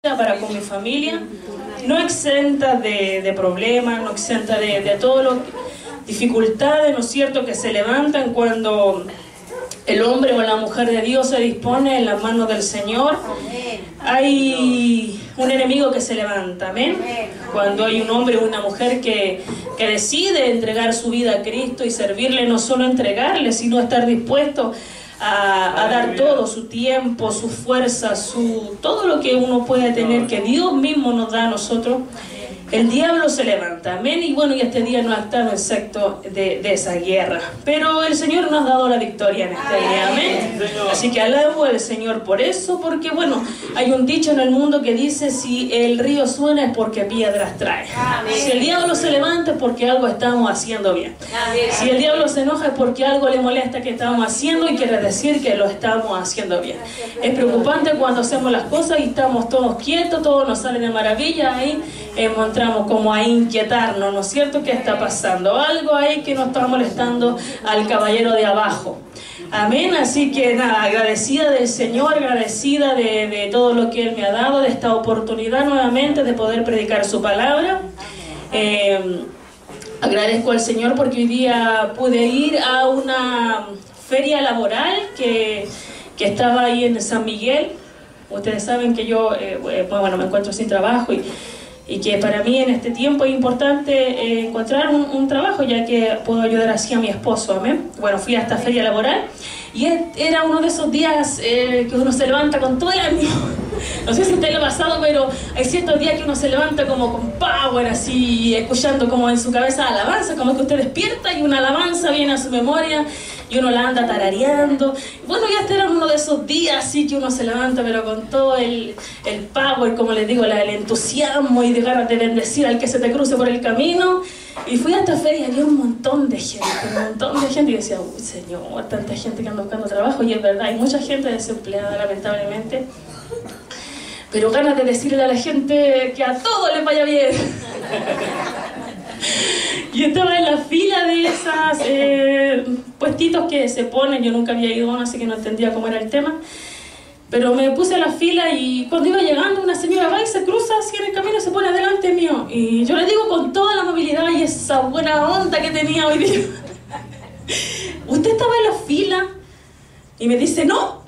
para con mi familia, no exenta de problemas, no exenta de todo lo dificultades, ¿no es cierto?, que se levantan cuando el hombre o la mujer de Dios se dispone en las manos del Señor. Hay un enemigo que se levanta, amén. Cuando hay un hombre o una mujer que decide entregar su vida a Cristo y servirle, no solo entregarle, sino estar dispuesto a dar todo, su tiempo, su fuerza, todo lo que uno puede tener, que Dios mismo nos da a nosotros. El diablo se levanta, amén. Y bueno, y este día no ha estado excepto de esa guerra, pero el Señor nos ha dado la victoria en este día, amén. Así que alabo al Señor por eso, porque bueno, hay un dicho en el mundo que dice: si el río suena es porque piedras trae. Si el diablo se levanta es porque algo estamos haciendo bien. Si el diablo se enoja es porque algo le molesta que estamos haciendo y quiere decir que lo estamos haciendo bien. Es preocupante cuando hacemos las cosas y estamos todos quietos, todo nos sale de maravilla, ahí entramos como a inquietarnos, ¿no es cierto? ¿Qué está pasando? Algo ahí que nos está molestando al caballero de abajo. Amén. Así que nada, agradecida del Señor, agradecida de todo lo que Él me ha dado, de esta oportunidad nuevamente de poder predicar su palabra. Agradezco al Señor porque hoy día pude ir a una feria laboral que estaba ahí en San Miguel. Ustedes saben que yo bueno, me encuentro sin trabajo y que para mí en este tiempo es importante encontrar un trabajo, ya que puedo ayudar así a mi esposo, amén. Bueno, fui a esta feria laboral y era uno de esos días que uno se levanta con todo el ánimo. No sé si usted lo ha pasado, pero hay ciertos días que uno se levanta como con power, así, escuchando como en su cabeza alabanza, como que usted despierta y una alabanza viene a su memoria y uno la anda tarareando. Bueno, ya este era uno de esos días así que uno se levanta, pero con todo el power, como les digo, el entusiasmo y de ganas de bendecir al que se te cruce por el camino. Y fui a esta feria y había un montón de gente, y decía: uy, Señor, tanta gente que anda buscando trabajo. Y es verdad, hay mucha gente desempleada, lamentablemente, pero ganas de decirle a la gente que a todos les vaya bien. Y estaba en la fila de esas puestitos que se ponen. Yo nunca había ido a uno, así que no entendía cómo era el tema, pero me puse a la fila y cuando iba llegando una señora va y se cruza así en el camino y se pone delante mío, y yo le digo con toda la amabilidad y esa buena onda que tenía hoy día: ¿usted estaba en la fila? Y me dice: no,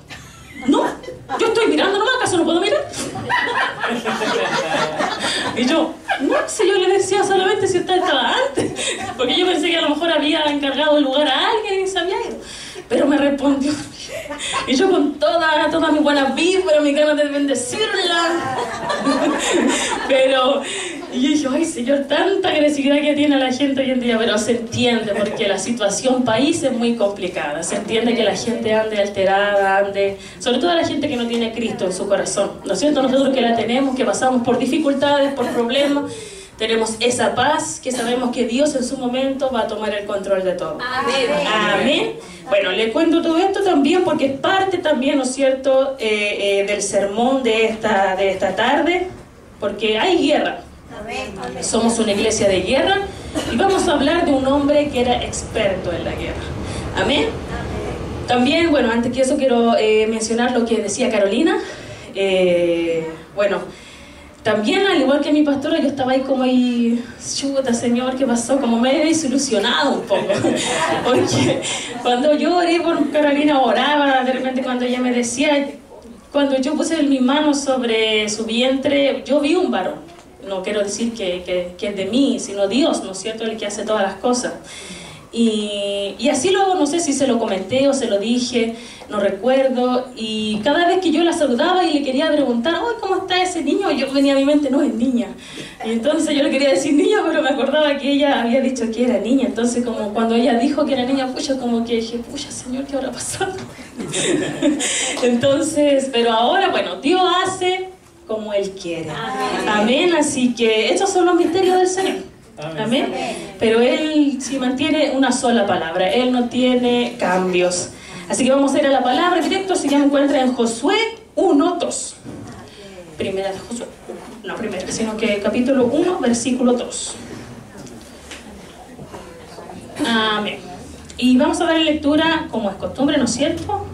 yo estoy mirando nomás, ¿acaso no puedo mirar? Y yo: no, si yo le decía solamente si usted estaba antes, porque yo pensé que a lo mejor había encargado el lugar a alguien y se había ido. Pero me respondió, y yo con toda mi buena vibra, mi ganas de bendecirla. Pero y yo dije: ay, Señor, tanta agresividad que tiene la gente hoy en día. Pero se entiende, porque la situación país es muy complicada. Se entiende que la gente ande alterada, sobre todo la gente que no tiene a Cristo en su corazón, ¿no es cierto? Nosotros que la tenemos, que pasamos por dificultades, por problemas, tenemos esa paz, que sabemos que Dios en su momento va a tomar el control de todo. Amén. Amén. Bueno, le cuento todo esto también porque es parte también, ¿no es cierto?, del sermón de esta tarde, porque hay guerra. Amén. Somos una iglesia de guerra y vamos a hablar de un hombre que era experto en la guerra. Amén. También, bueno, antes que eso quiero mencionar lo que decía Carolina. Bueno, también, al igual que mi pastora, yo estaba ahí como chuta, Señor, ¿qué pasó? Como medio desilusionado un poco. Porque cuando yo oré por Carolina, oraba, de repente cuando ella me decía, cuando yo puse mis manos sobre su vientre, yo vi un varón. No quiero decir que es de mí, sino Dios, ¿no es cierto?, el que hace todas las cosas. Y así luego, no sé si se lo comenté o se lo dije, no recuerdo, y cada vez que yo la saludaba y le quería preguntar: oh, ¿cómo está ese niño?, yo venía a mi mente: no, es niña. Y entonces yo le quería decir niña, pero me acordaba que ella había dicho que era niña. Entonces, como cuando ella dijo que era niña, pucha, como que dije: pucha, Señor, ¿qué habrá pasado? Entonces, pero ahora, bueno, Dios hace como Él quiere. Amén. Amén. Así que estos son los misterios del Señor. Amén. Amén. Pero Él sí mantiene una sola palabra, Él no tiene cambios. Así que vamos a ir a la palabra directo. Si ya me encuentra en Josué 1:2. Primera de Josué, no primera, sino que capítulo 1, versículo 2. Amén. Y vamos a dar lectura como es costumbre, ¿no es cierto?,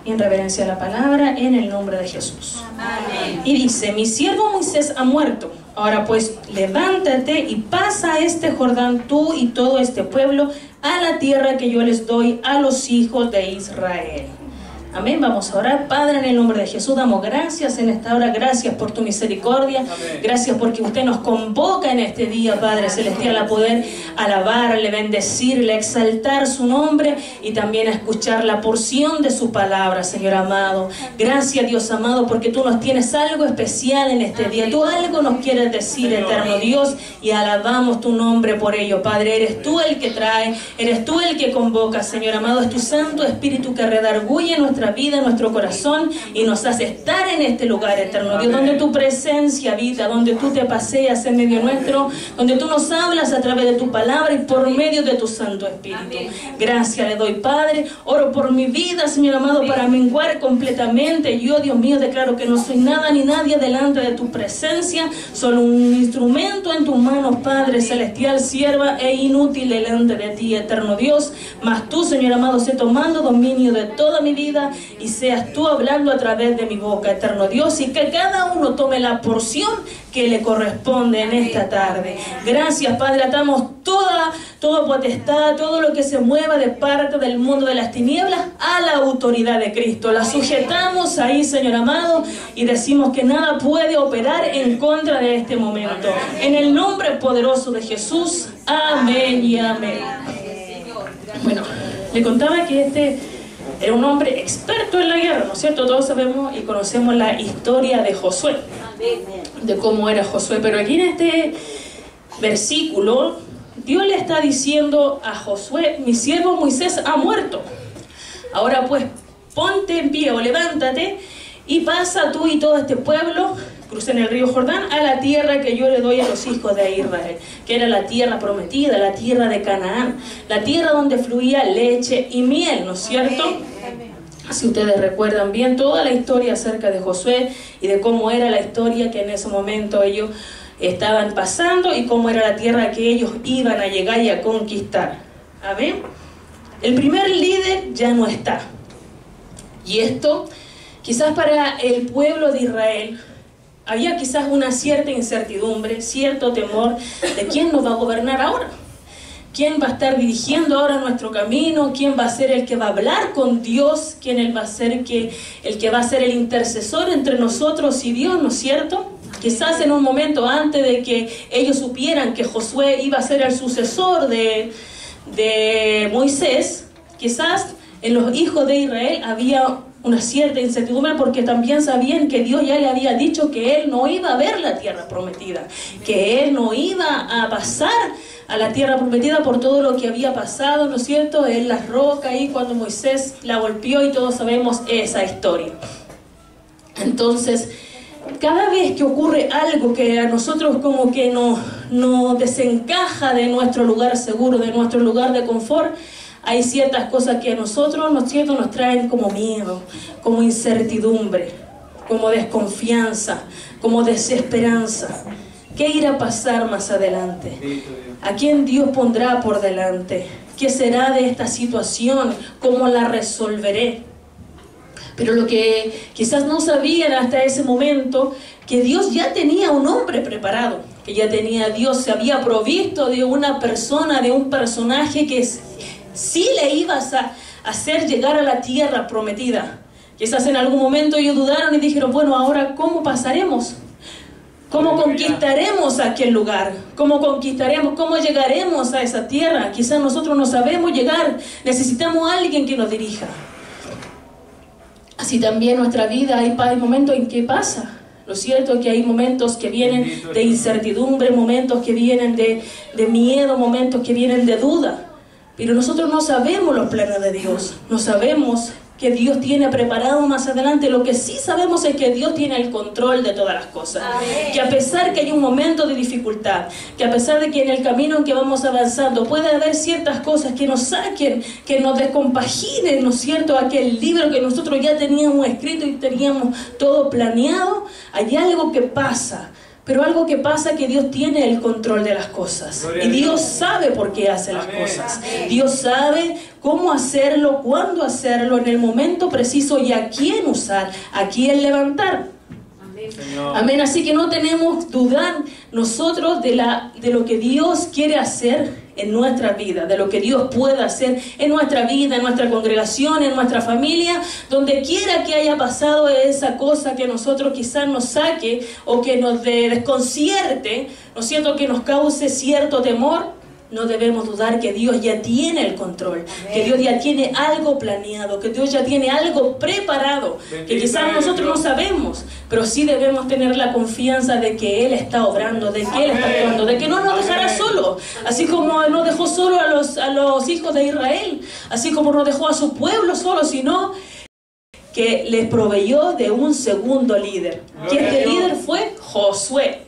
y en reverencia a la palabra, en el nombre de Jesús. Amén. Y dice: mi siervo Moisés ha muerto. Ahora pues, levántate y pasa este Jordán tú y todo este pueblo a la tierra que yo les doy a los hijos de Israel. Amén. Vamos a orar. Padre, en el nombre de Jesús, damos gracias en esta hora. Gracias por tu misericordia. Amén. Gracias porque usted nos convoca en este día, Padre Celestial, a poder alabarle, bendecirle, exaltar su nombre y también a escuchar la porción de su palabra, Señor amado. Gracias, Dios amado, porque tú nos tienes algo especial en este día. Tú algo nos quieres decir, eterno Dios, y alabamos tu nombre por ello, Padre. Eres tú el que trae, eres tú el que convoca, Señor amado. Es tu Santo Espíritu que redarguye nuestra vida, nuestro corazón, y nos hace estar en este lugar, eterno Dios, donde tu presencia habita, donde tú te paseas en medio nuestro, donde tú nos hablas a través de tu palabra y por medio de tu Santo Espíritu. Gracias le doy, Padre. Oro por mi vida, Señor amado, para menguar completamente. Yo, Dios mío, declaro que no soy nada ni nadie delante de tu presencia, solo un instrumento en tus manos, Padre Celestial, sierva e inútil delante de ti, eterno Dios. Mas tú, Señor amado, sé tomando dominio de toda mi vida y seas tú hablando a través de mi boca, eterno Dios, y que cada uno tome la porción que le corresponde en esta tarde. Gracias, Padre. Atamos toda potestad, todo lo que se mueva de parte del mundo de las tinieblas a la autoridad de Cristo. La sujetamos ahí, Señor amado, y decimos que nada puede operar en contra de este momento. En el nombre poderoso de Jesús. Amén y amén. Bueno, le contaba que este era un hombre experto en la guerra, ¿no es cierto? Todos sabemos y conocemos la historia de Josué, de cómo era Josué. Pero aquí en este versículo, Dios le está diciendo a Josué: mi siervo Moisés ha muerto. Ahora pues, ponte en pie o levántate y pasa tú y todo este pueblo, crucen el río Jordán, a la tierra que yo le doy a los hijos de Israel, que era la tierra prometida, la tierra de Canaán, la tierra donde fluía leche y miel, ¿no es cierto? Si ustedes recuerdan bien toda la historia acerca de Josué y de cómo era la historia que en ese momento ellos estaban pasando y cómo era la tierra que ellos iban a llegar y a conquistar. Amén. El primer líder ya no está. Y esto, quizás para el pueblo de Israel, había quizás una cierta incertidumbre, cierto temor de quién nos va a gobernar ahora. ¿Quién va a estar dirigiendo ahora nuestro camino? ¿Quién va a ser el que va a hablar con Dios? ¿Quién va a ser el que va a ser el intercesor entre nosotros y Dios, ¿no es cierto? Quizás en un momento antes de que ellos supieran que Josué iba a ser el sucesor de Moisés, quizás en los hijos de Israel había una cierta incertidumbre, porque también sabían que Dios ya le había dicho que él no iba a ver la tierra prometida, que él no iba a pasar a la tierra prometida por todo lo que había pasado, ¿no es cierto?, en la roca ahí cuando Moisés la golpeó, y todos sabemos esa historia. Entonces, cada vez que ocurre algo que a nosotros como que nos desencaja de nuestro lugar seguro, de nuestro lugar de confort, hay ciertas cosas que a nosotros, ¿no es cierto?, nos traen como miedo, como incertidumbre, como desconfianza, como desesperanza. ¿Qué irá a pasar más adelante? ¿A quién Dios pondrá por delante? ¿Qué será de esta situación? ¿Cómo la resolveré? Pero lo que quizás no sabían hasta ese momento, que Dios ya tenía un hombre preparado, que ya tenía Dios, se había provisto de una persona, de un personaje que sí le ibas a hacer llegar a la tierra prometida. Quizás en algún momento ellos dudaron y dijeron: bueno, ahora ¿cómo pasaremos? ¿Cómo conquistaremos aquel lugar? ¿Cómo conquistaremos? ¿Cómo llegaremos a esa tierra? Quizás nosotros no sabemos llegar, necesitamos a alguien que nos dirija. Así también en nuestra vida hay momentos en que pasa. Lo cierto es que hay momentos que vienen de incertidumbre, momentos que vienen de miedo, momentos que vienen de duda. Pero nosotros no sabemos los planes de Dios, no sabemos que Dios tiene preparado más adelante. Lo que sí sabemos es que Dios tiene el control de todas las cosas. Amén. Que a pesar que hay un momento de dificultad, que a pesar de que en el camino en que vamos avanzando puede haber ciertas cosas que nos saquen, que nos descompaginen, ¿no es cierto?, aquel libro que nosotros ya teníamos escrito y teníamos todo planeado, hay algo que pasa Pero algo que pasa es que Dios tiene el control de las cosas. Y Dios sabe por qué hace las cosas. Dios sabe cómo hacerlo, cuándo hacerlo, en el momento preciso y a quién usar, a quién levantar. Amén. Así que no tenemos dudar nosotros de lo que Dios quiere hacer en nuestra vida, de lo que Dios puede hacer en nuestra vida, en nuestra congregación, en nuestra familia, donde quiera que haya pasado esa cosa que nosotros quizás nos saque o que nos desconcierte, ¿no es cierto?, que nos cause cierto temor. No debemos dudar que Dios ya tiene el control, que Dios ya tiene algo planeado, que Dios ya tiene algo preparado, que quizás nosotros no sabemos, pero sí debemos tener la confianza de que Él está obrando, de que Él está actuando, de que no nos dejará solo, así como no dejó solo a los hijos de Israel, así como no dejó a su pueblo solo, sino que les proveyó de un segundo líder. Y este líder fue Josué.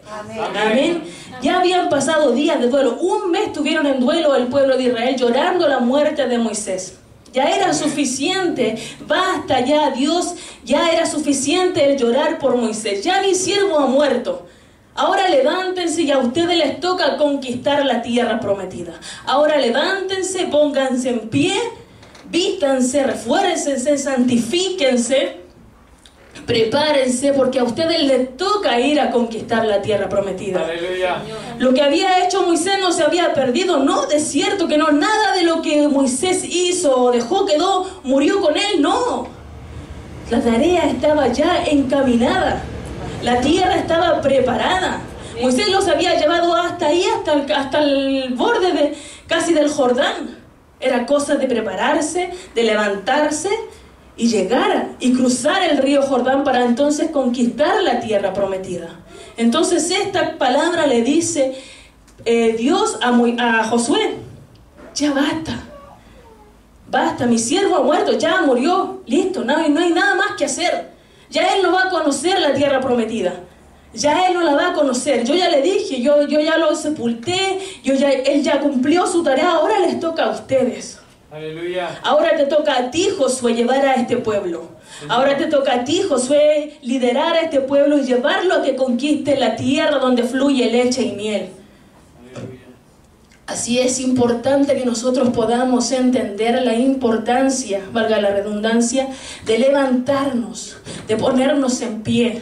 Amén. Ya habían pasado días de duelo. Un mes estuvieron en duelo el pueblo de Israel, llorando la muerte de Moisés. Ya era suficiente. Basta ya, Dios. Ya era suficiente el llorar por Moisés. Ya mi siervo ha muerto. Ahora levántense y a ustedes les toca conquistar la tierra prometida. Ahora levántense, pónganse en pie, vístanse, refuércense, santifíquense, prepárense, porque a ustedes les toca ir a conquistar la tierra prometida. Aleluya. Lo que había hecho Moisés no se había perdido, no, de cierto que no, nada de lo que Moisés hizo o dejó, quedó, murió con él, no. La tarea estaba ya encaminada, la tierra estaba preparada. Moisés los había llevado hasta ahí, hasta el borde casi del Jordán. Era cosa de prepararse, de levantarse y llegar y cruzar el río Jordán para entonces conquistar la tierra prometida. Entonces esta palabra le dice Dios a Josué: ya basta, basta, mi siervo ha muerto, ya murió, listo, no hay nada más que hacer. Ya él no va a conocer la tierra prometida. Ya él no la va a conocer. Yo ya le dije, yo ya lo sepulté, él ya cumplió su tarea, ahora les toca a ustedes. Aleluya. Ahora te toca a ti, Josué, llevar a este pueblo. Ahora te toca a ti, Josué, liderar a este pueblo y llevarlo a que conquiste la tierra donde fluye leche y miel. Aleluya. Así es importante que nosotros podamos entender la importancia, valga la redundancia, de levantarnos, de ponernos en pie,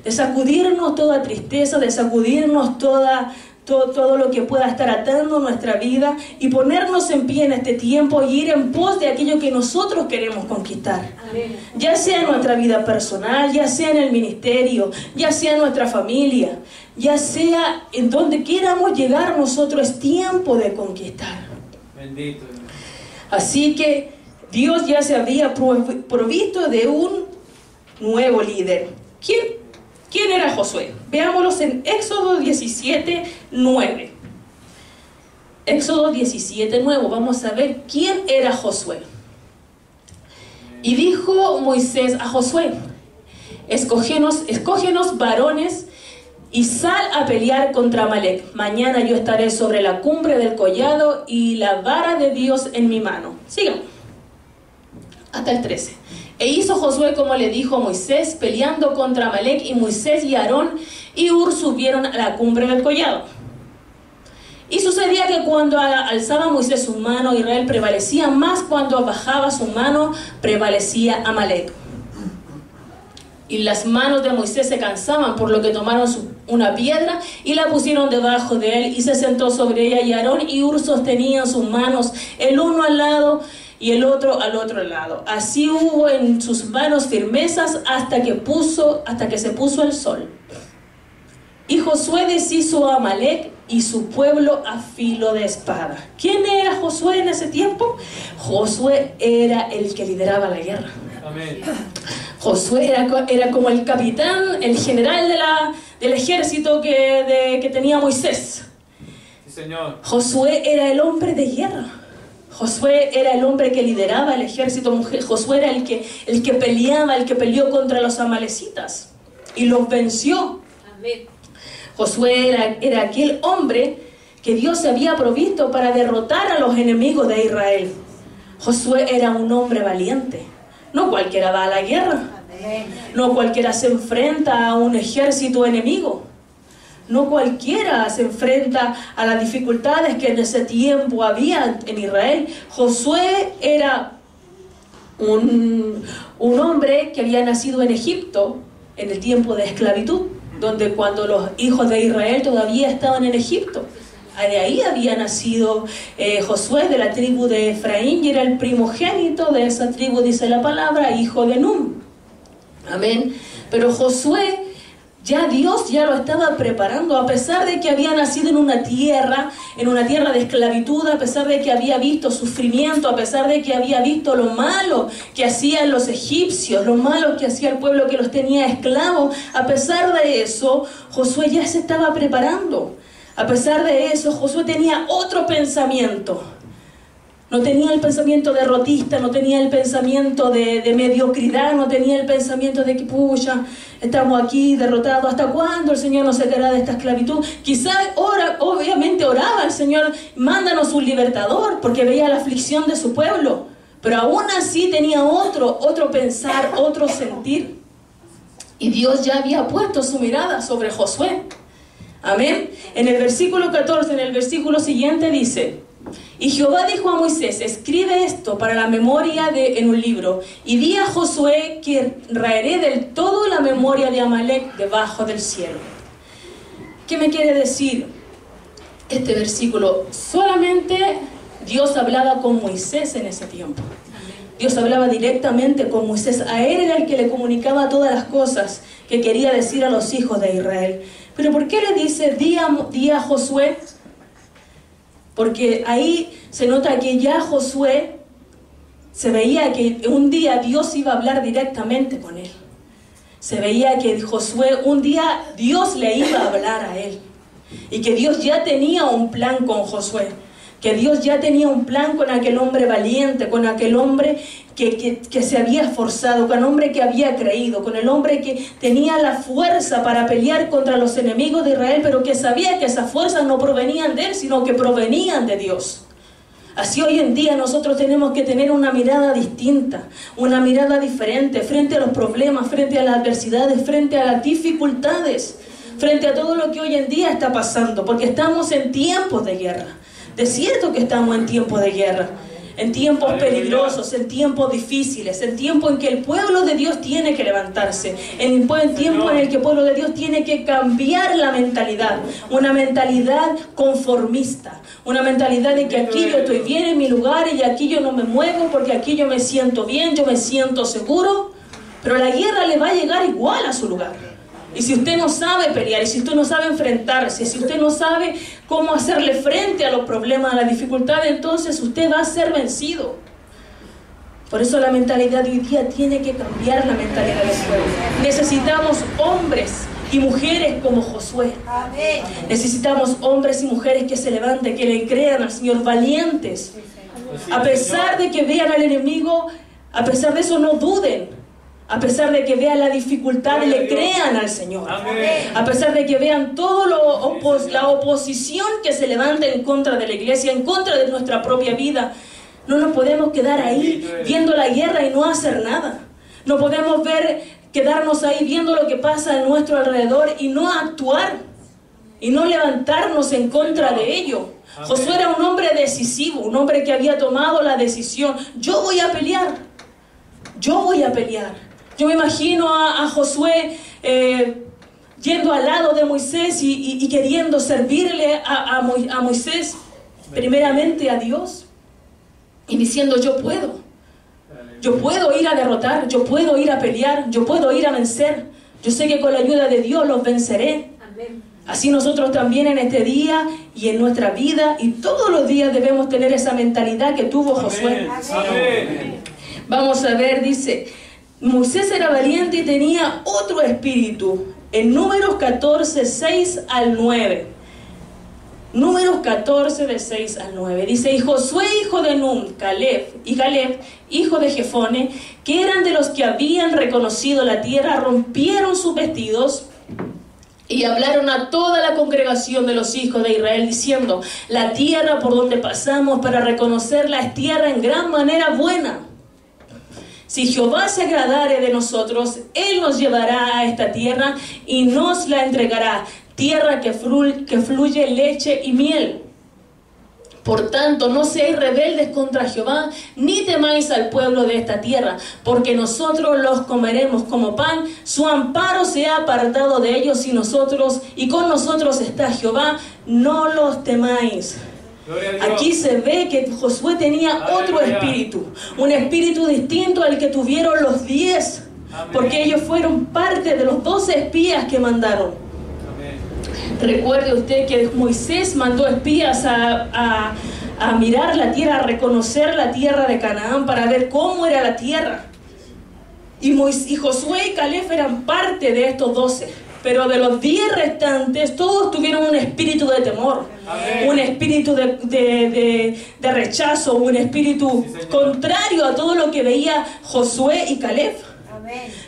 de sacudirnos toda tristeza, de sacudirnos todo lo que pueda estar atando nuestra vida y ponernos en pie en este tiempo y ir en pos de aquello que nosotros queremos conquistar. Amén. Ya sea en nuestra vida personal, ya sea en el ministerio, ya sea en nuestra familia, ya sea en donde queramos llegar nosotros, es tiempo de conquistar. Bendito. Así que Dios ya se había provisto de un nuevo líder. ¿Quién era Josué? Veámoslos en Éxodo 17:9. Éxodo 17:9. Vamos a ver quién era Josué. Y dijo Moisés a Josué: escógenos varones y sal a pelear contra Amalec. Mañana yo estaré sobre la cumbre del collado y la vara de Dios en mi mano. Sigan. Hasta el 13. E hizo Josué como le dijo Moisés, peleando contra Amalec, y Moisés y Aarón y Hur subieron a la cumbre del collado. Y sucedía que cuando alzaba Moisés su mano, Israel prevalecía, más cuando bajaba su mano, prevalecía Amalec. Y las manos de Moisés se cansaban, por lo que tomaron una piedra y la pusieron debajo de él, y se sentó sobre ella, y Aarón y Hur sostenían sus manos, el uno al lado y el otro al otro lado. Así hubo en sus manos firmezas hasta que se puso el sol. Y Josué deshizo a Amalec y su pueblo a filo de espada. ¿Quién era Josué en ese tiempo? Josué era el que lideraba la guerra. Amén. Josué era como el capitán, el general del ejército que tenía Moisés. Sí, señor. Josué era el hombre de guerra. Josué era el hombre que lideraba el ejército. Josué era el que peleaba, el que peleó contra los amalecitas y los venció. Amén. Josué era aquel hombre que Dios se había provisto para derrotar a los enemigos de Israel. Josué era un hombre valiente. No cualquiera va a la guerra. Amén. No cualquiera se enfrenta a un ejército enemigo. No cualquiera se enfrenta a las dificultades que en ese tiempo había en Israel. Josué era un hombre que había nacido en Egipto en el tiempo de esclavitud, donde cuando los hijos de Israel todavía estaban en Egipto. De ahí había nacido Josué, de la tribu de Efraín, y era el primogénito de esa tribu, dice la palabra, hijo de Nun. Amén. Pero Josué, Dios ya lo estaba preparando, a pesar de que había nacido en una tierra de esclavitud, a pesar de que había visto sufrimiento, a pesar de que había visto lo malo que hacían los egipcios, lo malo que hacía el pueblo que los tenía esclavos. A pesar de eso, Josué ya se estaba preparando. A pesar de eso, Josué tenía otro pensamiento. No tenía el pensamiento derrotista, no tenía el pensamiento de mediocridad, no tenía el pensamiento de que, pucha, estamos aquí derrotados, ¿hasta cuándo el Señor nos sacará de esta esclavitud? Quizás obviamente oraba al Señor, mándanos un libertador, porque veía la aflicción de su pueblo. Pero aún así tenía otro pensar, otro sentir. Y Dios ya había puesto su mirada sobre Josué. Amén. En el versículo 14, en el versículo siguiente dice: y Jehová dijo a Moisés, escribe esto para la memoria en un libro, y di a Josué que raeré del todo la memoria de Amalek debajo del cielo. ¿Qué me quiere decir este versículo? Solamente Dios hablaba con Moisés en ese tiempo. Dios hablaba directamente con Moisés. A él era el que le comunicaba todas las cosas que quería decir a los hijos de Israel. Pero ¿por qué le dice di a Josué? Porque ahí se nota que ya Josué se veía que un día Dios iba a hablar directamente con él. Se veía que Josué un día Dios le iba a hablar a él. Y que Dios ya tenía un plan con Josué. Que Dios ya tenía un plan con aquel hombre valiente, con aquel hombre que se había esforzado, con el hombre que había creído, con el hombre que tenía la fuerza para pelear contra los enemigos de Israel, pero que sabía que esas fuerzas no provenían de él, sino que provenían de Dios. Así hoy en día nosotros tenemos que tener una mirada distinta, una mirada diferente frente a los problemas, frente a las adversidades, frente a las dificultades, frente a todo lo que hoy en día está pasando, porque estamos en tiempos de guerra. De cierto que estamos en tiempos de guerra, en tiempos peligrosos, en tiempos difíciles, en tiempos en que el pueblo de Dios tiene que levantarse, en tiempo en el que el pueblo de Dios tiene que cambiar la mentalidad, una mentalidad conformista, una mentalidad de que aquí yo estoy bien en mi lugar y aquí yo no me muevo porque aquí yo me siento bien, yo me siento seguro, pero la guerra le va a llegar igual a su lugar. Y si usted no sabe pelear, y si usted no sabe enfrentarse, si usted no sabe cómo hacerle frente a los problemas, a las dificultades, entonces usted va a ser vencido. Por eso la mentalidad de hoy día tiene que cambiar, la mentalidad del pueblo. Necesitamos hombres y mujeres como Josué. Necesitamos hombres y mujeres que se levanten, que le crean al Señor, valientes. A pesar de que vean al enemigo, a pesar de eso no duden. A pesar de que vean la dificultad, le crean al Señor. A pesar de que vean toda la oposición que se levanta en contra de la iglesia, en contra de nuestra propia vida, no nos podemos quedar ahí viendo la guerra y no hacer nada. No podemos quedarnos ahí viendo lo que pasa a nuestro alrededor y no actuar, y no levantarnos en contra de ello. Josué era un hombre decisivo, un hombre que había tomado la decisión. Yo voy a pelear. Yo voy a pelear. Yo me imagino a Josué yendo al lado de Moisés y queriendo servirle a Moisés, primeramente a Dios, y diciendo yo puedo ir a derrotar, yo puedo ir a pelear, yo puedo ir a vencer, yo sé que con la ayuda de Dios los venceré. Así nosotros también en este día y en nuestra vida y todos los días debemos tener esa mentalidad que tuvo Josué. Amén. Vamos a ver, dice, Moisés era valiente y tenía otro espíritu. En Números 14, 6 al 9. Números 14, de 6 al 9. Dice, y Josué, hijo de Nun, Caleb, hijo de Jefone, que eran de los que habían reconocido la tierra, rompieron sus vestidos y hablaron a toda la congregación de los hijos de Israel, diciendo, la tierra por donde pasamos para reconocerla es tierra en gran manera buena. Si Jehová se agradare de nosotros, Él nos llevará a esta tierra y nos la entregará. tierra que fluye leche y miel. Por tanto, no seáis rebeldes contra Jehová, ni temáis al pueblo de esta tierra, porque nosotros los comeremos como pan. Su amparo se ha apartado de ellos y con nosotros está Jehová, no los temáis. Aquí se ve que Josué tenía otro espíritu, un espíritu distinto al que tuvieron los 10, porque ellos fueron parte de los 12 espías que mandaron. Recuerde usted que Moisés mandó espías a mirar la tierra, a reconocer la tierra de Canaán para ver cómo era la tierra. Y Josué y Caleb eran parte de estos 12. Pero de los 10 restantes, todos tuvieron un espíritu de temor, un espíritu de rechazo, un espíritu contrario a todo lo que veía Josué y Caleb.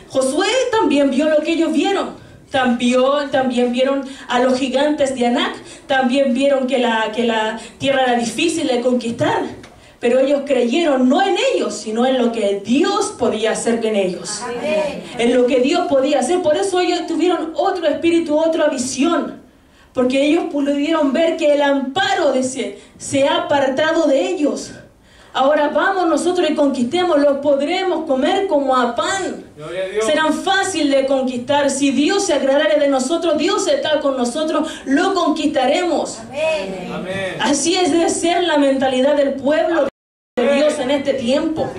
Josué también vio lo que ellos vieron. También vieron a los gigantes de Anac, también vieron que la tierra era difícil de conquistar, pero ellos creyeron no en ellos, sino en lo que Dios podía hacer en ellos. En lo que Dios podía hacer. Por eso ellos tuvieron otro espíritu, otra visión, porque ellos pudieron ver que el amparo se ha apartado de ellos. Ahora vamos nosotros y conquistemos, los podremos comer como a pan. Serán fáciles de conquistar. Si Dios se agradare de nosotros, Dios está con nosotros, lo conquistaremos. Amén. Así debe ser la mentalidad del pueblo de Dios en este tiempo.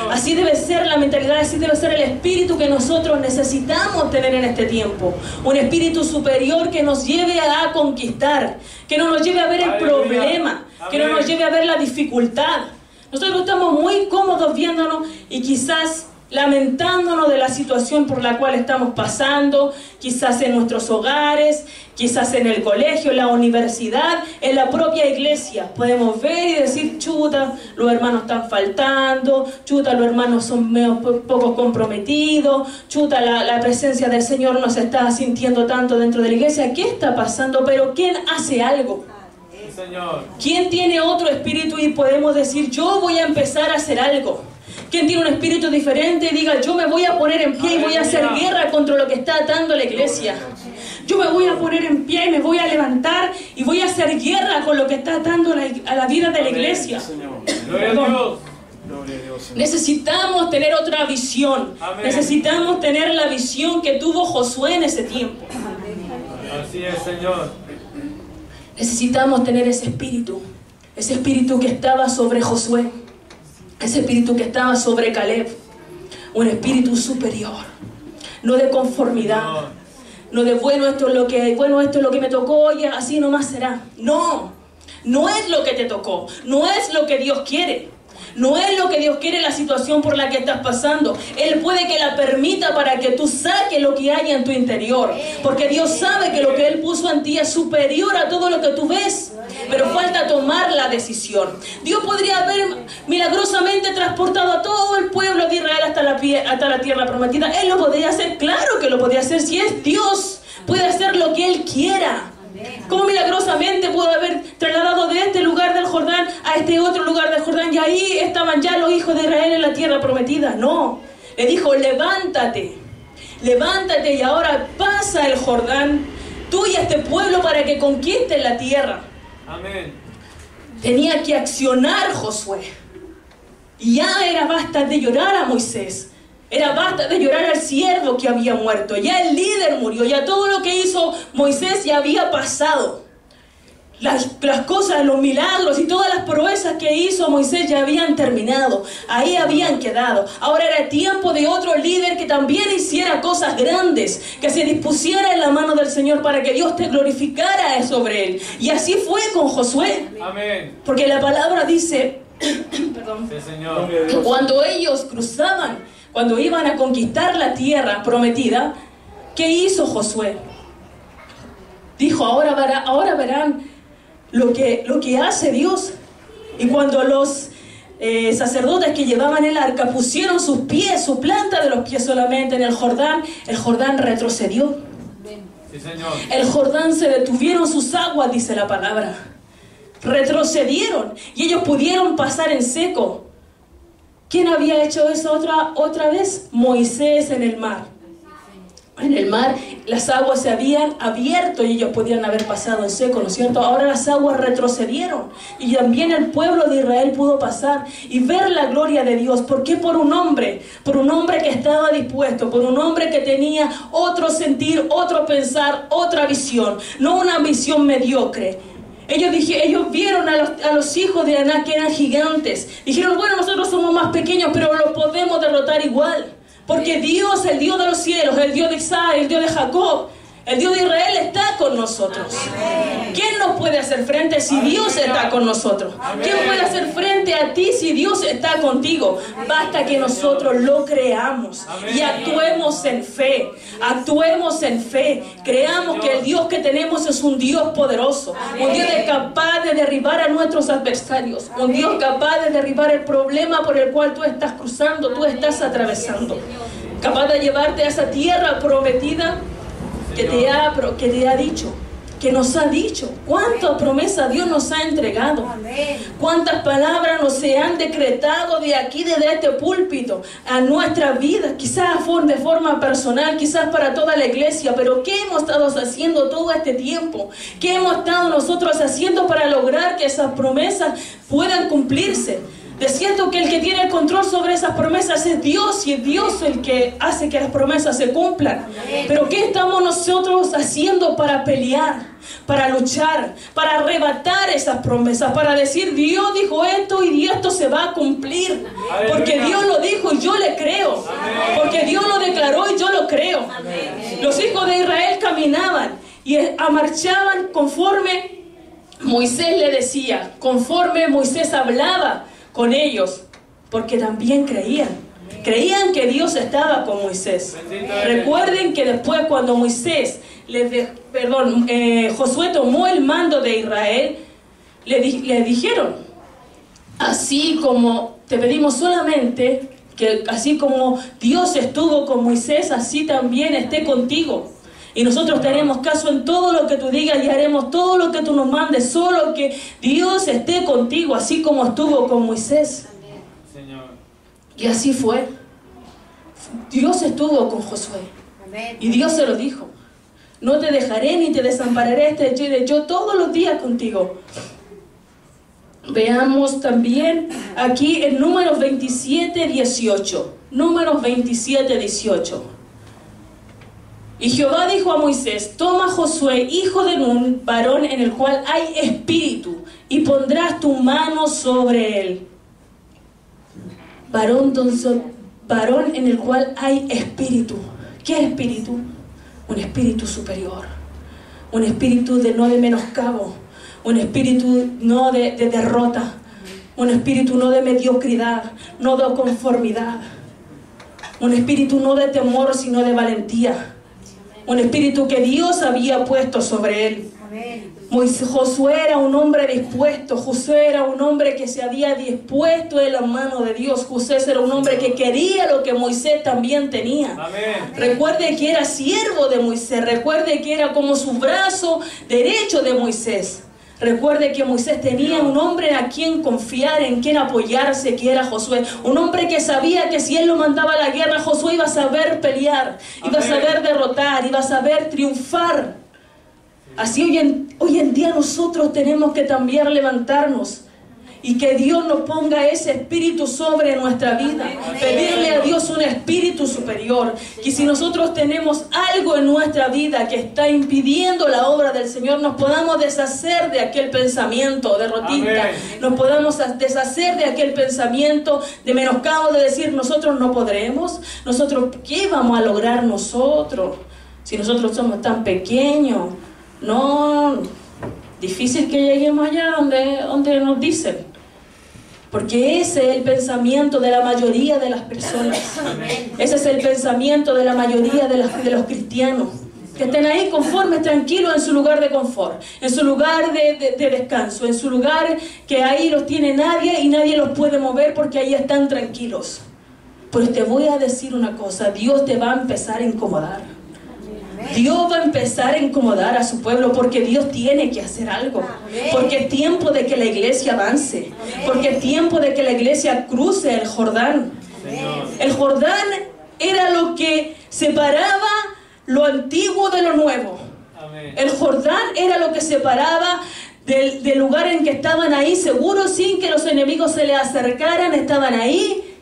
Así debe ser la mentalidad, así debe ser el espíritu que nosotros necesitamos tener en este tiempo. Un espíritu superior que nos lleve a conquistar, que no nos lleve a ver el problema, que no nos lleve a ver la dificultad. Nosotros estamos muy cómodos viéndonos y quizás lamentándonos de la situación por la cual estamos pasando, quizás en nuestros hogares, quizás en el colegio, en la universidad, en la propia iglesia. Podemos ver y decir, chuta, los hermanos están faltando, chuta, los hermanos son poco comprometidos, chuta, la presencia del Señor no se está sintiendo tanto dentro de la iglesia. ¿Qué está pasando? Pero ¿quién hace algo? Señor. ¿Quién tiene otro espíritu y podemos decir, yo voy a empezar a hacer algo? ¿Quién tiene un espíritu diferente y diga, yo me voy a poner en pie y voy a hacer guerra contra lo que está atando la iglesia? Yo me voy a poner en pie y me voy a levantar y voy a hacer guerra con lo que está atando a la vida de la iglesia. Gloria a Dios. Necesitamos tener otra visión. Necesitamos tener la visión que tuvo Josué en ese tiempo. Así es, Señor. Necesitamos tener ese espíritu que estaba sobre Josué, ese espíritu que estaba sobre Caleb, un espíritu superior, no de conformidad, no de bueno, esto es lo que me tocó y así nomás será. No es lo que te tocó, no es lo que Dios quiere. No es lo que Dios quiere la situación por la que estás pasando. Él puede que la permita para que tú saques lo que hay en tu interior. Porque Dios sabe que lo que Él puso en ti es superior a todo lo que tú ves. Pero falta tomar la decisión. Dios podría haber milagrosamente transportado a todo el pueblo de Israel hasta la tierra prometida. Él lo podría hacer, claro que lo podría hacer. Si es Dios, puede hacer lo que Él quiera. ¿Cómo milagrosamente pudo haber trasladado de este lugar del Jordán a este otro lugar del Jordán y ahí estaban ya los hijos de Israel en la tierra prometida? No, le dijo, levántate y ahora pasa el Jordán, tú y este pueblo para que conquisten la tierra. Amén. Tenía que accionar Josué. Y ya era basta de llorar a Moisés. Era basta de llorar al siervo que había muerto. Ya el líder murió. Ya todo lo que hizo Moisés ya había pasado. Las cosas, los milagros y todas las proezas que hizo Moisés ya habían terminado. Ahí habían quedado. Ahora era tiempo de otro líder que también hiciera cosas grandes. Que se dispusiera en la mano del Señor para que Dios te glorificara sobre él. Y así fue con Josué. Amén. Porque la palabra dice perdón, sí, Señor, que cuando ellos cruzaban, cuando iban a conquistar la tierra prometida, ¿qué hizo Josué? Dijo, ahora verán lo que hace Dios. Y cuando los sacerdotes que llevaban el arca pusieron sus pies, su planta de los pies solamente en el Jordán retrocedió. Sí, Señor. El Jordán se detuvieron sus aguas, dice la palabra. Retrocedieron y ellos pudieron pasar en seco. ¿Quién había hecho eso otra vez? Moisés en el mar. en el mar, las aguas se habían abierto y ellos podían haber pasado en seco, ¿no es cierto? Ahora las aguas retrocedieron y también el pueblo de Israel pudo pasar y ver la gloria de Dios. ¿Por qué? Por un hombre que estaba dispuesto, por un hombre que tenía otro sentir, otro pensar, otra visión, no una visión mediocre. Ellos vieron a los hijos de Aná, que eran gigantes. Dijeron, bueno, nosotros somos más pequeños, pero lo podemos derrotar igual. Porque Dios, el Dios de los cielos, el Dios de Isaac, el Dios de Jacob, el Dios de Israel está con nosotros. ¿Quién nos puede hacer frente si Dios está con nosotros? ¿Quién puede hacer frente a ti si Dios está contigo? Basta que nosotros lo creamos y actuemos en fe. Actuemos en fe. Creamos que el Dios que tenemos es un Dios poderoso. Un Dios capaz de derribar a nuestros adversarios. Un Dios capaz de derribar el problema por el cual tú estás cruzando, tú estás atravesando. Capaz de llevarte a esa tierra prometida que te ha dicho, que nos ha dicho. ¿Cuántas promesas Dios nos ha entregado? ¿Cuántas palabras nos se han decretado de aquí, desde este púlpito, a nuestra vida? Quizás de forma personal, quizás para toda la iglesia, pero ¿qué hemos estado haciendo todo este tiempo? ¿Qué hemos estado nosotros haciendo para lograr que esas promesas puedan cumplirse? De cierto que el que tiene el control sobre esas promesas es Dios, y es Dios el que hace que las promesas se cumplan. Pero ¿qué estamos nosotros haciendo para pelear, para luchar, para arrebatar esas promesas, para decir, Dios dijo esto y esto se va a cumplir? Porque Dios lo dijo y yo le creo. Porque Dios lo declaró y yo lo creo. Los hijos de Israel caminaban y marchaban conforme Moisés le decía, conforme Moisés hablaba con ellos, porque también creían que Dios estaba con Moisés. Recuerden que después, cuando Josué tomó el mando de Israel, le dijeron, así como te pedimos solamente que así como Dios estuvo con Moisés, así también esté contigo. Y nosotros te haremos caso en todo lo que tú digas y haremos todo lo que tú nos mandes, solo que Dios esté contigo, así como estuvo con Moisés. Señor. Y así fue. Dios estuvo con Josué. Y Dios se lo dijo. No te dejaré ni te desampararé, estaré yo todos los días contigo. Veamos también aquí en Números 27:18. Números 27:18. Y Jehová dijo a Moisés, toma a Josué, hijo de Nun, varón en el cual hay espíritu, y pondrás tu mano sobre él. Varón en el cual hay espíritu. ¿Qué espíritu? Un espíritu superior. Un espíritu no de menoscabo. Un espíritu no de derrota. Un espíritu no de mediocridad, no de conformidad. Un espíritu no de temor, sino de valentía. Un espíritu que Dios había puesto sobre él. Josué era un hombre dispuesto. Josué era un hombre que se había dispuesto en la mano de Dios. Josué era un hombre que quería lo que Moisés también tenía. Amén. Recuerde que era siervo de Moisés. Recuerde que era como su brazo derecho de Moisés. Recuerde que Moisés tenía un hombre a quien confiar, en quien apoyarse, que era Josué. Un hombre que sabía que si él lo mandaba a la guerra, Josué iba a saber pelear, iba a saber derrotar, iba a saber triunfar. Así hoy en día nosotros tenemos que también levantarnos y que Dios nos ponga ese espíritu sobre nuestra vida. Pedirle a Dios un espíritu superior. Que si nosotros tenemos algo en nuestra vida que está impidiendo la obra del Señor, nos podamos deshacer de aquel pensamiento derrotista. Nos podamos deshacer de aquel pensamiento de menoscabo, de decir nosotros no podremos. Nosotros, ¿qué vamos a lograr nosotros? Si nosotros somos tan pequeños. No, difícil que lleguemos allá donde nos dicen. Porque ese es el pensamiento de la mayoría de las personas. Ese es el pensamiento de la mayoría de los cristianos. Que estén ahí conformes, tranquilos en su lugar de confort, en su lugar de descanso, en su lugar que ahí los tiene nadie y nadie los puede mover porque ahí están tranquilos. Pero te voy a decir una cosa, Dios te va a empezar a incomodar. Dios va a empezar a incomodar a su pueblo porque Dios tiene que hacer algo. Porque es tiempo de que la iglesia avance. Porque es tiempo de que la iglesia cruce el Jordán. El Jordán era lo que separaba lo antiguo de lo nuevo. Amén. El Jordán era lo que separaba del lugar en que estaban ahí, seguros, sin que los enemigos se le acercaran, estaban ahí.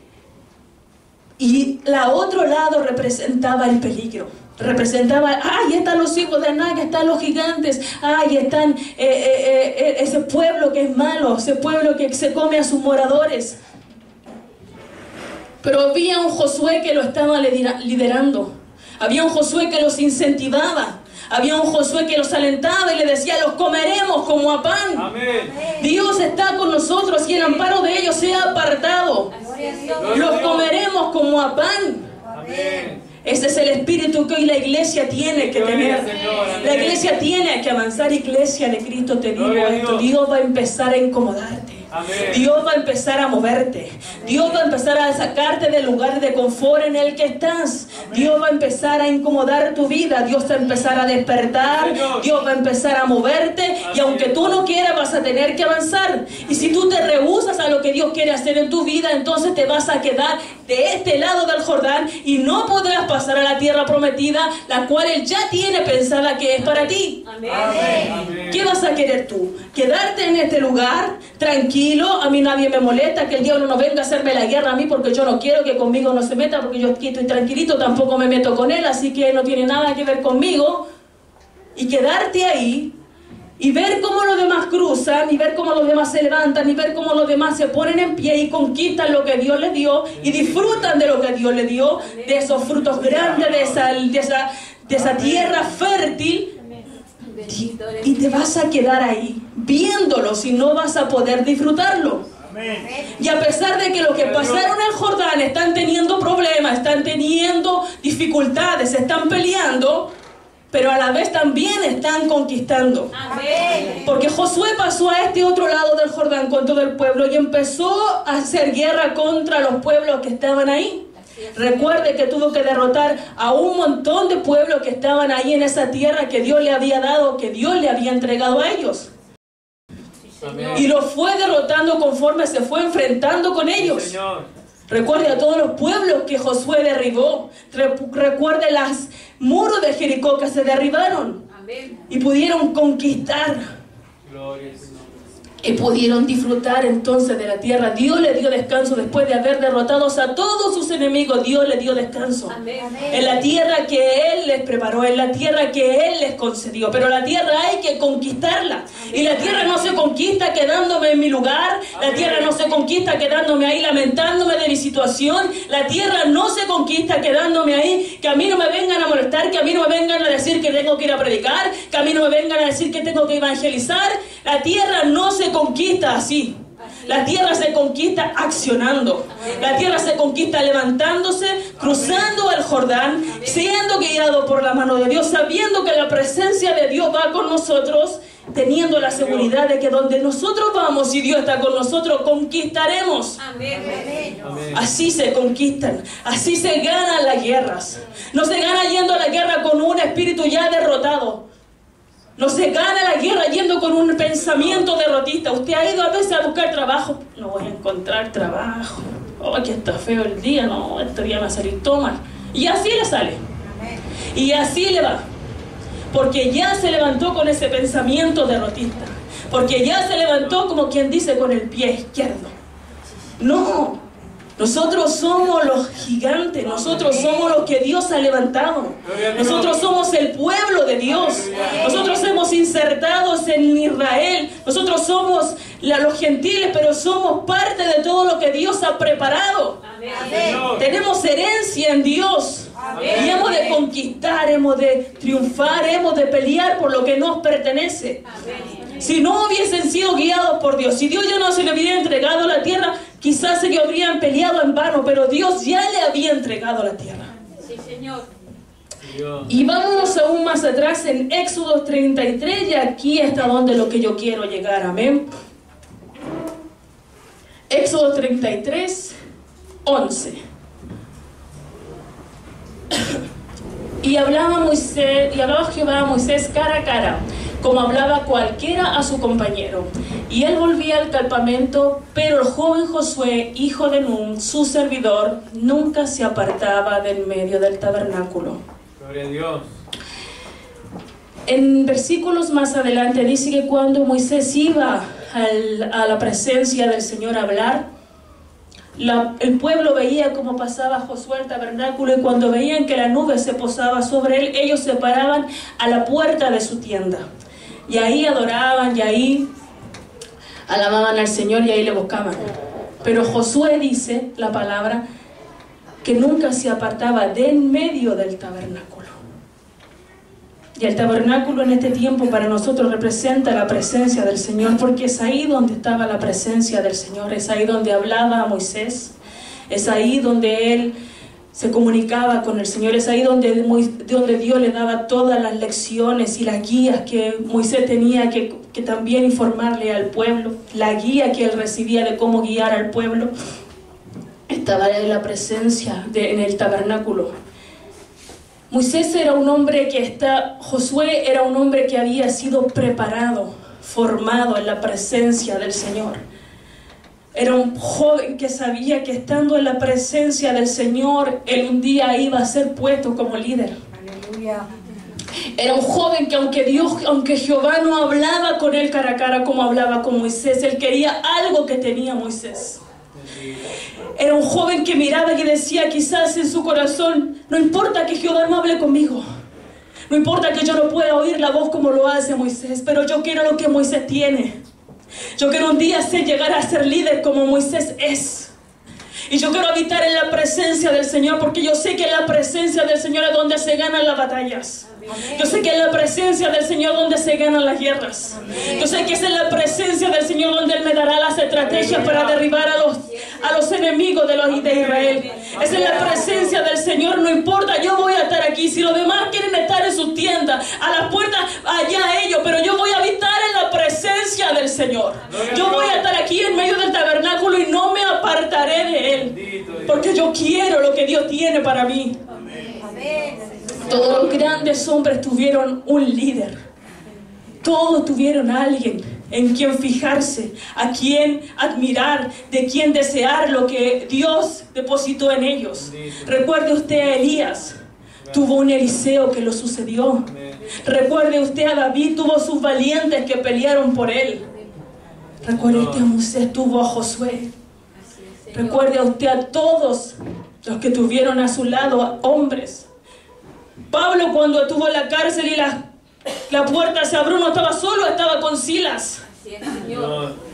Y la otro lado representaba el peligro. Representaba, ahí están los hijos de Anak, están los gigantes, ahí están ese pueblo que es malo, ese pueblo que se come a sus moradores. Pero había un Josué que lo estaba liderando. Había un Josué que los incentivaba. Había un Josué que los alentaba y le decía, los comeremos como a pan. Amén. Dios está con nosotros y el amparo de ellos se ha apartado. Los comeremos como a pan. Amén. Ese es el espíritu que hoy la iglesia tiene que tener. La iglesia tiene que avanzar. Iglesia de Cristo, te digo esto. Dios va a empezar a incomodarte. Amén. Dios va a empezar a moverte. Dios va a empezar a sacarte del lugar de confort en el que estás. Dios va a empezar a incomodar tu vida. Dios va a empezar a despertar. Dios va a empezar a moverte. Y aunque tú no quieras, vas a tener que avanzar. Y si tú te rehusas a lo que Dios quiere hacer en tu vida, entonces te vas a quedar de este lado del Jordán y no podrás pasar a la tierra prometida, la cual Él ya tiene pensada que es para ti. Amén. Amén. ¿Qué vas a querer tú? ¿Quedarte en este lugar tranquilo? A mí nadie me molesta, que el diablo no venga a hacerme la guerra a mí porque yo no quiero, que conmigo no se meta porque yo aquí estoy tranquilito, tampoco me meto con él, así que no tiene nada que ver conmigo. Y quedarte ahí y ver cómo los demás cruzan, y ver cómo los demás se levantan, y ver cómo los demás se ponen en pie y conquistan lo que Dios les dio y disfrutan de lo que Dios les dio, de esos frutos grandes, de esa tierra fértil. Y te vas a quedar ahí viéndolo, si no vas a poder disfrutarlo. Amén. Y a pesar de que los que pasaron el Jordán están teniendo problemas, están teniendo dificultades, están peleando, pero a la vez también están conquistando. Amén. Porque Josué pasó a este otro lado del Jordán con todo el pueblo y empezó a hacer guerra contra los pueblos que estaban ahí. Recuerde que tuvo que derrotar a un montón de pueblos que estaban ahí en esa tierra que Dios le había dado, que Dios le había entregado a ellos. Amén. Y los fue derrotando conforme se fue enfrentando con ellos. Señor. Recuerde a todos los pueblos que Josué derribó. Recuerde los muros de Jericó que se derribaron. Amén. Y pudieron conquistar. Gloria al Señor. Y pudieron disfrutar entonces de la tierra. Dios le dio descanso después de haber derrotado a todos sus enemigos. Dios le dio descanso. Amén. En la tierra que Él les preparó, en la tierra que Él les concedió. Pero la tierra hay que conquistarla. Y la tierra no se conquista quedándome en mi lugar. La tierra no se conquista quedándome ahí lamentándome de mi situación. La tierra no se conquista quedándome ahí. Que a mí no me vengan a molestar, que a mí no me vengan a decir que tengo que ir a predicar, que a mí no me vengan a decir que tengo que evangelizar. La tierra no se conquista así. La tierra se conquista accionando. La tierra se conquista levantándose, cruzando el Jordán, siendo guiado por la mano de Dios, sabiendo que la presencia de Dios va con nosotros, teniendo la seguridad de que donde nosotros vamos y Dios está con nosotros, conquistaremos. Amén. Así se conquistan, así se ganan las guerras. No se gana yendo a la guerra con un espíritu ya derrotado. No se gana la guerra yendo con un pensamiento derrotista. Usted ha ido a veces a buscar trabajo. No voy a encontrar trabajo. Oh, que está feo el día. No, este día me va a salir todo mal. Y así le sale. Y así le va. Porque ya se levantó con ese pensamiento derrotista. Porque ya se levantó como quien dice con el pie izquierdo. No. Nosotros somos los gigantes, nosotros somos los que Dios ha levantado. Nosotros somos el pueblo de Dios. Nosotros hemos insertados en Israel. Nosotros somos los gentiles, pero somos parte de todo lo que Dios ha preparado. Tenemos herencia en Dios. Y hemos de conquistar, hemos de triunfar, hemos de pelear por lo que nos pertenece. Si no hubiesen sido guiados por Dios, si Dios ya no se le hubiera entregado la tierra, quizás se habrían peleado en vano, pero Dios ya le había entregado la tierra. Sí, Señor. Y vamos aún más atrás en Éxodo 33, y aquí está donde lo que yo quiero llegar, amén. Éxodo 33, 11. Y hablaba Jehová a Moisés cara a cara, como hablaba cualquiera a su compañero. Y él volvía al campamento, pero el joven Josué, hijo de Nun, su servidor, nunca se apartaba del medio del tabernáculo. Gloria a Dios. En versículos más adelante dice que cuando Moisés iba a la presencia del Señor a hablar, el pueblo veía cómo pasaba Josué al tabernáculo, y cuando veían que la nube se posaba sobre él, ellos se paraban a la puerta de su tienda. Y ahí adoraban, y ahí alababan al Señor, y ahí le buscaban. Pero Josué dice, la palabra, que nunca se apartaba de en medio del tabernáculo. Y el tabernáculo en este tiempo para nosotros representa la presencia del Señor, porque es ahí donde estaba la presencia del Señor, es ahí donde hablaba a Moisés, es ahí donde él se comunicaba con el Señor, es ahí donde Dios le daba todas las lecciones y las guías que Moisés tenía que también informarle al pueblo, la guía que él recibía de cómo guiar al pueblo. Estaba en la presencia en el tabernáculo. Moisés era un hombre Josué era un hombre que había sido preparado, formado en la presencia del Señor. Era un joven que sabía que estando en la presencia del Señor, él un día iba a ser puesto como líder. Aleluya. Era un joven que aunque Jehová no hablaba con él cara a cara como hablaba con Moisés, él quería algo que tenía Moisés. Era un joven que miraba y decía quizás en su corazón, no importa que Jehová no hable conmigo, no importa que yo no pueda oír la voz como lo hace Moisés, pero yo quiero lo que Moisés tiene. Yo quiero un día llegar a ser líder como Moisés es. Y yo quiero habitar en la presencia del Señor, porque yo sé que en la presencia del Señor es donde se ganan las batallas. Yo sé que en la presencia del Señor donde se ganan las guerras. Yo sé que es en la presencia del Señor donde Él me dará las estrategias para derribar a los enemigos de Israel. Es en la presencia del Señor, no importa, yo voy a estar aquí. Si los demás quieren estar en sus tiendas, a las puertas, allá ellos, pero yo voy a habitar en la presencia del Señor. Yo voy a estar aquí en medio del tabernáculo y no me apartaré de Él, porque yo quiero lo que Dios tiene para mí. Todos los grandes hombres tuvieron un líder. Todos tuvieron a alguien en quien fijarse, a quien admirar, de quien desear lo que Dios depositó en ellos. Recuerde usted a Elías, tuvo un Eliseo que lo sucedió. Recuerde usted a David, tuvo sus valientes que pelearon por él. Recuerde usted a Moisés, tuvo a Josué. Recuerde usted a todos los que tuvieron a su lado hombres. Pablo, cuando estuvo en la cárcel y la puerta se abrió, no estaba solo, estaba con Silas.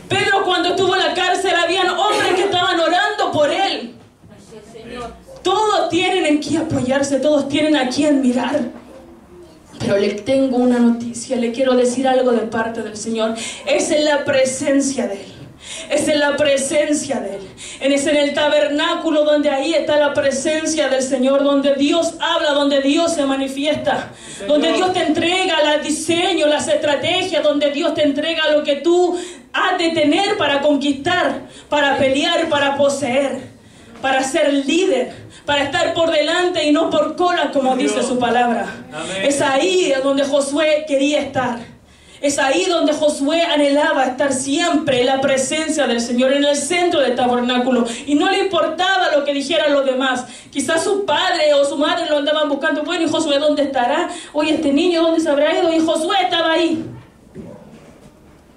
Pedro, cuando estuvo en la cárcel, habían hombres que estaban orando por él. Todos tienen en qué apoyarse, todos tienen a quién mirar. Pero le tengo una noticia, le quiero decir algo de parte del Señor. Es en la presencia de Él. Es en la presencia de Él. Es en el tabernáculo donde ahí está la presencia del Señor, donde Dios habla, donde Dios se manifiesta, donde Dios te entrega el diseño, las estrategias, donde Dios te entrega lo que tú has de tener para conquistar, para pelear, para poseer, para ser líder, para estar por delante y no por cola, como dice su palabra. Amén. Es ahí donde Josué quería estar. Es ahí donde Josué anhelaba estar siempre en la presencia del Señor, en el centro del tabernáculo. Y no le importaba lo que dijeran los demás. Quizás su padre o su madre lo andaban buscando. Bueno, ¿y Josué dónde estará? Oye, este niño, ¿dónde se habrá ido? Y Josué estaba ahí,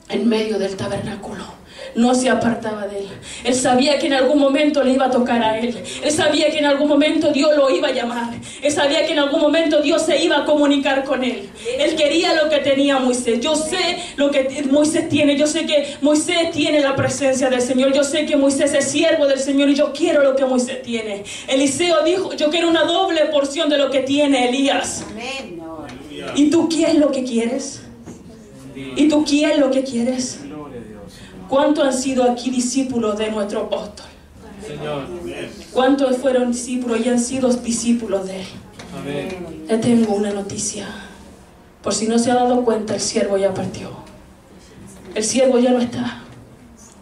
en medio del tabernáculo. No se apartaba de él. Él sabía que en algún momento le iba a tocar a él. Él sabía que en algún momento Dios lo iba a llamar. Él sabía que en algún momento Dios se iba a comunicar con él. Él quería lo que tenía Moisés. Yo sé lo que Moisés tiene. Yo sé que Moisés tiene la presencia del Señor. Yo sé que Moisés es siervo del Señor y yo quiero lo que Moisés tiene. Eliseo dijo, yo quiero una doble porción de lo que tiene Elías. ¿Y tú qué es lo que quieres? ¿Y tú qué es lo que quieres? ¿Cuántos han sido aquí discípulos de nuestro apóstol? Señor. ¿Cuántos fueron discípulos y han sido discípulos de él? Amén. Le tengo una noticia. Por si no se ha dado cuenta, el siervo ya partió. El siervo ya no está.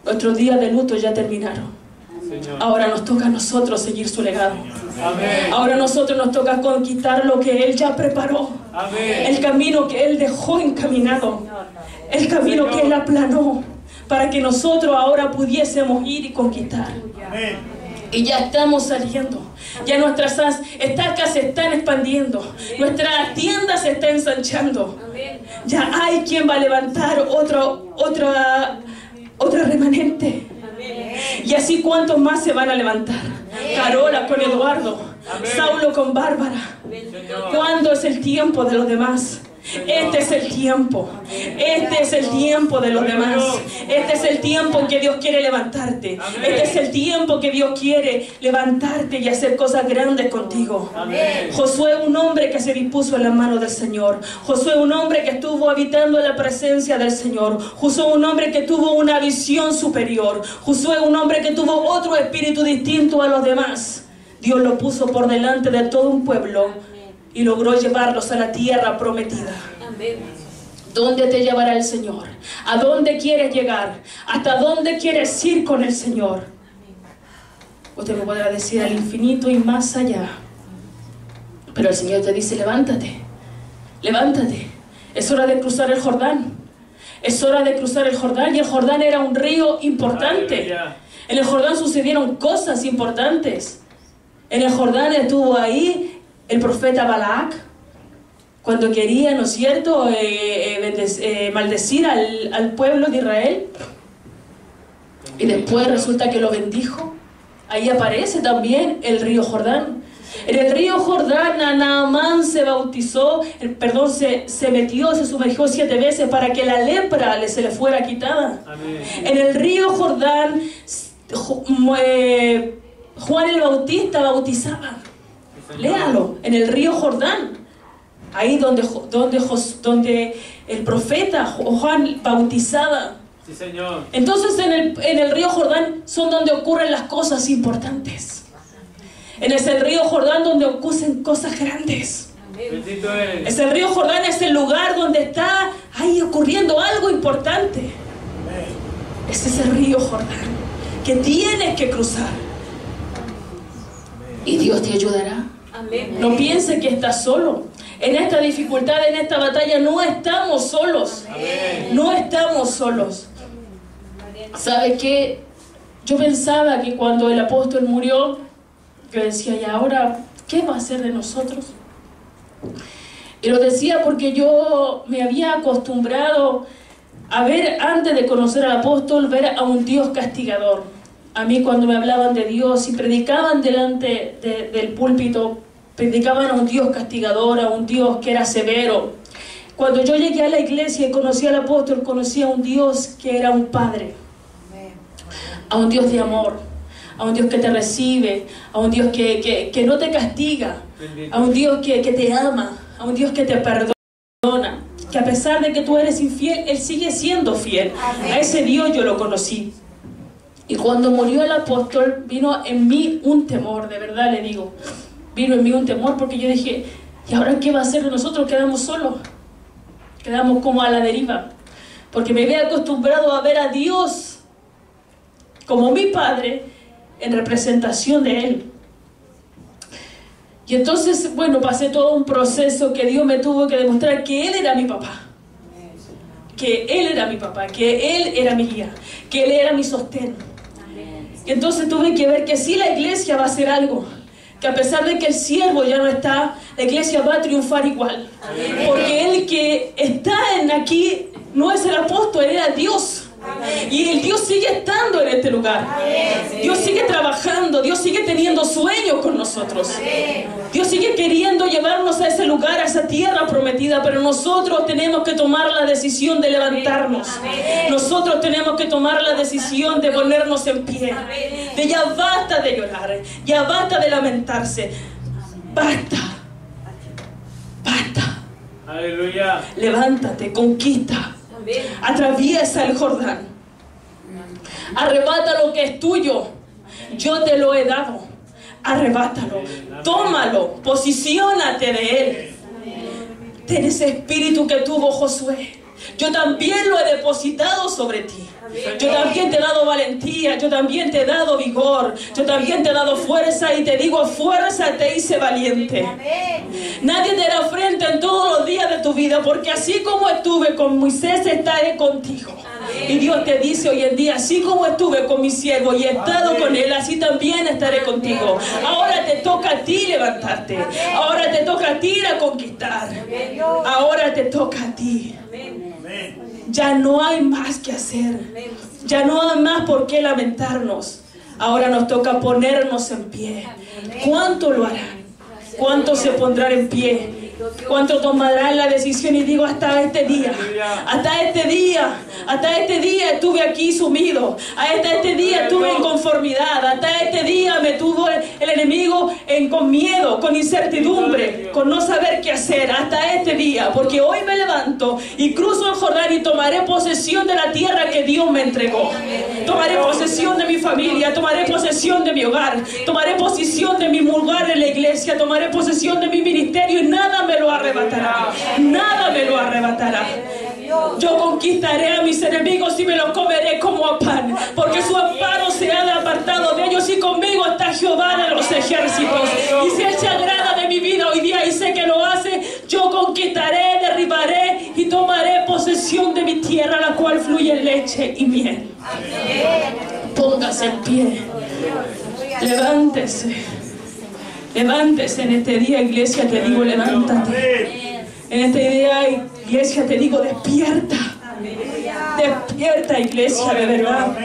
Nuestros días de luto ya terminaron. Señor. Ahora nos toca a nosotros seguir su legado. Amén. Ahora a nosotros nos toca conquistar lo que Él ya preparó. Amén. El camino que Él dejó encaminado. El camino que Él aplanó, para que nosotros ahora pudiésemos ir y conquistar. Amén. Y ya estamos saliendo. Ya nuestras estacas se están expandiendo. Nuestras tiendas se están ensanchando. Ya hay quien va a levantar otra remanente. Y así cuántos más se van a levantar. Carola con Eduardo. Saulo con Bárbara. ¿Cuándo es el tiempo de los demás? Este es el tiempo. Este es el tiempo de los demás. Este es el tiempo en que Dios quiere levantarte. Este es el tiempo que Dios quiere levantarte y hacer cosas grandes contigo. Josué, un hombre que se dispuso en las manos del Señor. Josué, un hombre que estuvo habitando en la presencia del Señor. Josué, un hombre que tuvo una visión superior. Josué, un hombre que tuvo otro espíritu distinto a los demás. Dios lo puso por delante de todo un pueblo y logró llevarlos a la tierra prometida. ¿Dónde te llevará el Señor? ¿A dónde quieres llegar? ¿Hasta dónde quieres ir con el Señor? Usted me podrá decir al infinito y más allá. Pero el Señor te dice, levántate. Levántate. Es hora de cruzar el Jordán. Es hora de cruzar el Jordán. Y el Jordán era un río importante. En el Jordán sucedieron cosas importantes. En el Jordán estuvo ahí el profeta Balac, cuando quería, ¿no es cierto?, maldecir al pueblo de Israel. Y después resulta que lo bendijo. Ahí aparece también el río Jordán. En el río Jordán, Naamán se bautizó, se metió, se sumergió 7 veces para que la lepra se le fuera quitada. Amén. En el río Jordán, Juan el Bautista bautizaba. Léalo, en el río Jordán, ahí donde el profeta Juan bautizaba. Sí, Señor. Entonces en el río Jordán son donde ocurren las cosas importantes. Es el río Jordán donde ocurren cosas grandes. Bendito es. Es el río Jordán, es el lugar donde está ahí ocurriendo algo importante. Ese es el río Jordán que tienes que cruzar. Y Dios te ayudará. No piense que estás solo. En esta dificultad, en esta batalla, no estamos solos. No estamos solos. ¿Sabe qué? Yo pensaba que cuando el apóstol murió, yo decía, ¿y ahora qué va a hacer de nosotros? Y lo decía porque yo me había acostumbrado a ver, antes de conocer al apóstol, ver a un Dios castigador. A mí cuando me hablaban de Dios y predicaban delante del púlpito, predicaban a un Dios castigador, a un Dios que era severo. Cuando yo llegué a la iglesia y conocí al apóstol, conocí a un Dios que era un Padre, a un Dios de amor, a un Dios que te recibe, a un Dios que no te castiga, a un Dios que te ama, a un Dios que te perdona, que a pesar de que tú eres infiel, Él sigue siendo fiel. A ese Dios yo lo conocí. Y cuando murió el apóstol, vino en mí un temor, de verdad le digo. Vino en mí un temor porque yo dije, ¿y ahora qué va a hacer de nosotros? Quedamos solos. Quedamos como a la deriva. Porque me había acostumbrado a ver a Dios como mi Padre en representación de Él. Y entonces, bueno, pasé todo un proceso que Dios me tuvo que demostrar que Él era mi papá. Que Él era mi papá, que Él era mi guía, que Él era mi sostén. Y entonces tuve que ver que sí, la iglesia va a hacer algo, que a pesar de que el siervo ya no está, la iglesia va a triunfar igual. Porque el que está aquí no es el apóstol, era Dios. Y el Dios sigue estando en este lugar. Dios sigue trabajando, Dios sigue teniendo sueños con nosotros. Dios sigue queriendo llevarnos a ese lugar, a esa tierra prometida, pero nosotros tenemos que tomar la decisión de levantarnos. Nosotros tenemos que tomar la decisión de ponernos en pie. De ya basta de llorar, ya basta de lamentarse. Basta. Basta. Aleluya. Levántate, conquista. Atraviesa el Jordán. Arrebata lo que es tuyo. Yo te lo he dado. Arrebátalo. Tómalo. Posiciónate de él. Ten ese espíritu que tuvo Josué. Yo también lo he depositado sobre ti. Yo también te he dado valentía, yo también te he dado vigor, yo también te he dado fuerza y te digo, fuérzate y sé valiente. Nadie te hará frente en todos los días de tu vida, porque así como estuve con Moisés, estaré contigo. Y Dios te dice hoy en día, así como estuve con mi siervo y he estado con él, así también estaré contigo. Ahora te toca a ti levantarte. Ahora te toca a ti ir a conquistar. Ahora te toca a ti. Ya no hay más que hacer. Ya no hay más por qué lamentarnos. Ahora nos toca ponernos en pie. ¿Cuánto lo harán? ¿Cuántos se pondrán en pie? ¿Cuántos tomarán la decisión? Y digo, hasta este día estuve aquí sumido, hasta este día estuve en conformidad, hasta este día me tuvo el enemigo con miedo, con incertidumbre, con no saber qué hacer, hasta este día, porque hoy me levanto y cruzo el Jordán y tomaré posesión de la tierra que Dios me entregó. Tomaré posesión de mi familia, tomaré posesión de mi hogar, tomaré posesión de mi lugar en la iglesia, tomaré posesión de mi ministerio y nada me lo arrebatará. Nada me lo arrebatará. Yo conquistaré a mis enemigos y me los comeré como a pan, porque su amparo se ha apartado de ellos y conmigo está Jehová de los ejércitos. Y si Él se agrada de mi vida hoy día y sé que lo hace, yo conquistaré, derribaré y tomaré posesión de mi tierra, la cual fluye leche y miel. Póngase en pie. Levántese. Levántese en este día, iglesia, te digo, levántate. En este día, iglesia, te digo, despierta. Despierta, iglesia, de verdad.